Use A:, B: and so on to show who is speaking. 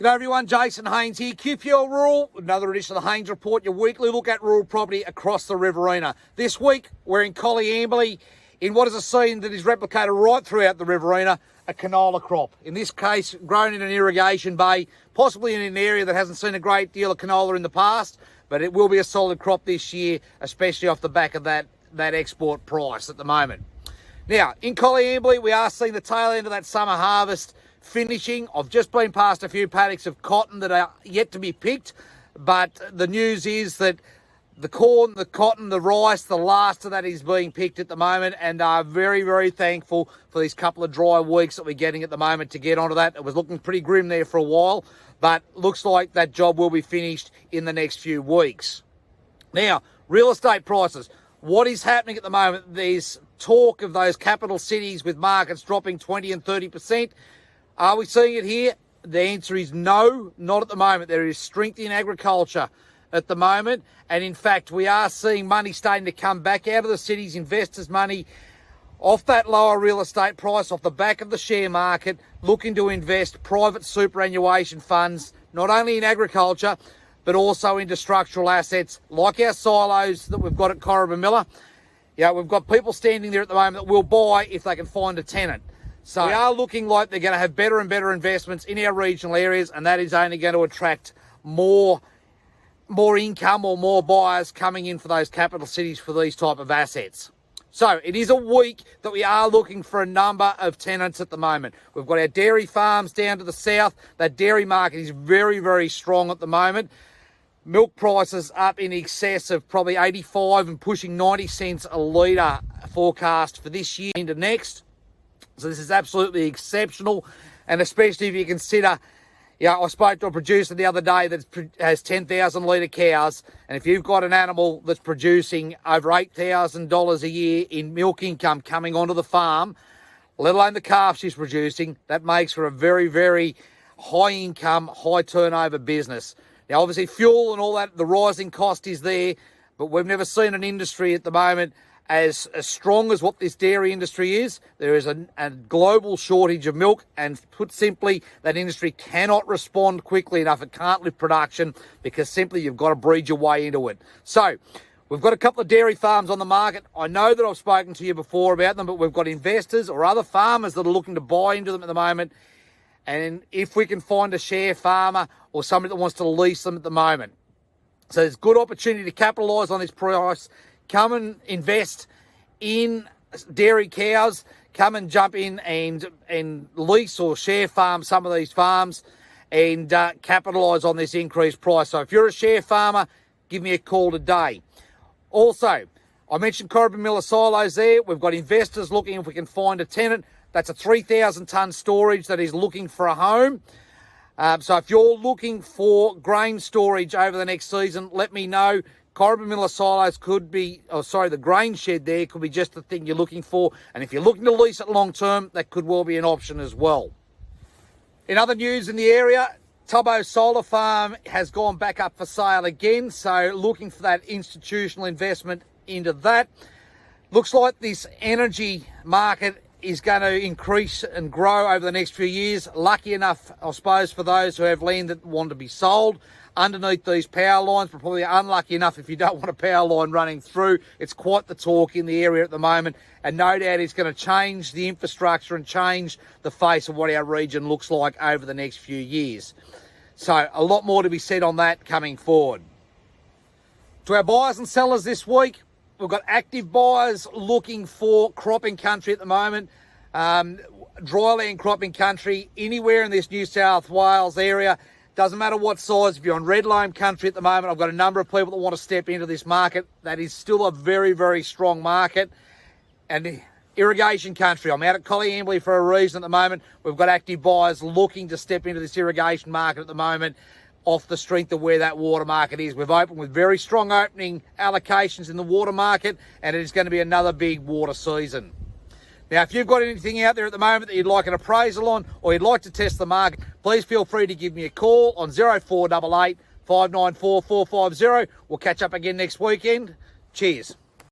A: G'day everyone, Jason Haines here, QPL Rural, another edition of the Haines Report, your weekly look at rural property across the Riverina. This week, we're in Collyamberley, in what is a scene that is replicated right throughout the Riverina, a canola crop. In this case, grown in an irrigation bay, possibly in an area that hasn't seen a great deal of canola in the past, but it will be a solid crop this year, especially off the back of that export price at the moment. Now, in Collyamberley, we are seeing the tail end of that summer harvest finishing. I've just been past a few paddocks of cotton that are yet to be picked, but the news is that the corn, the cotton, the rice, the last of that is being picked at the moment, and are very, very thankful for these couple of dry weeks that we're getting at the moment to get onto that. It was looking pretty grim there for a while, but looks like that job will be finished in the next few weeks. Now, real estate prices. What is happening at the moment? There's talk of those capital cities with markets dropping 20 and 30%. Are we seeing it here? The answer is no, not at the moment. There is strength in agriculture at the moment. And in fact, we are seeing money starting to come back out of the cities, investors' money off that lower real estate price, off the back of the share market, looking to invest private superannuation funds, not only in agriculture, but also into structural assets like our silos that we've got at Corribamilla. Yeah, we've got people standing there at the moment that will buy if they can find a tenant. So we are looking like they're going to have better and better investments in our regional areas, and that is only going to attract more income or more buyers coming in for those capital cities for these type of assets. So it is a week that we are looking for a number of tenants at the moment. We've got our dairy farms down to the south. That dairy market is very, very strong at the moment. Milk prices up in excess of probably 85 and pushing 90 cents a litre forecast for this year into next. So this is absolutely exceptional, and especially if you consider, I spoke to a producer the other day that has 10,000 litre cows, and if you've got an animal that's producing over $8,000 a year in milk income coming onto the farm, let alone the calf she's producing, that makes for a very, very high income, high turnover business. Now, obviously, fuel and all that, the rising cost is there, but we've never seen an industry at the moment as strong as what this dairy industry is. There is a global shortage of milk, and put simply, that industry cannot respond quickly enough. It can't lift production because simply you've got to breed your way into it. So we've got a couple of dairy farms on the market. I know that I've spoken to you before about them, but we've got investors or other farmers that are looking to buy into them at the moment. And if we can find a share farmer or somebody that wants to lease them at the moment. So there's good opportunity to capitalise on this price. Come and invest in dairy cows. Come and jump in and lease or share farm some of these farms and capitalise on this increased price. So if you're a share farmer, give me a call today. Also, I mentioned Corribamilla silos there. We've got investors looking if we can find a tenant. That's a 3,000 tonne storage that is looking for a home. So if you're looking for grain storage over the next season, let me know. Corribamilla silos could be, the grain shed there could be just the thing you're looking for. And if you're looking to lease it long term, that could well be an option as well. In other news in the area, Tubbo Solar Farm has gone back up for sale again. So looking for that institutional investment into that. Looks like this energy market is going to increase and grow over the next few years. Lucky enough, I suppose, for those who have land that want to be sold underneath these power lines, but probably unlucky enough if you don't want a power line running through. It's quite the talk in the area at the moment, and no doubt it's going to change the infrastructure and change the face of what our region looks like over the next few years. So a lot more to be said on that coming forward. To our buyers and sellers this week, we've got active buyers looking for cropping country at the moment. Dryland cropping country anywhere in this New South Wales area. Doesn't matter what size. If you're on red loam country at the moment, I've got a number of people that want to step into this market. That is still a very, very strong market. And irrigation country, I'm out at Collyamberley for a reason at the moment. We've got active buyers looking to step into this irrigation market at the moment off the strength of where that water market is. We've opened with very strong opening allocations in the water market, and it is going to be another big water season. Now, if you've got anything out there at the moment that you'd like an appraisal on, or you'd like to test the market, please feel free to give me a call on 0488 594 450. We'll catch up again next weekend. Cheers.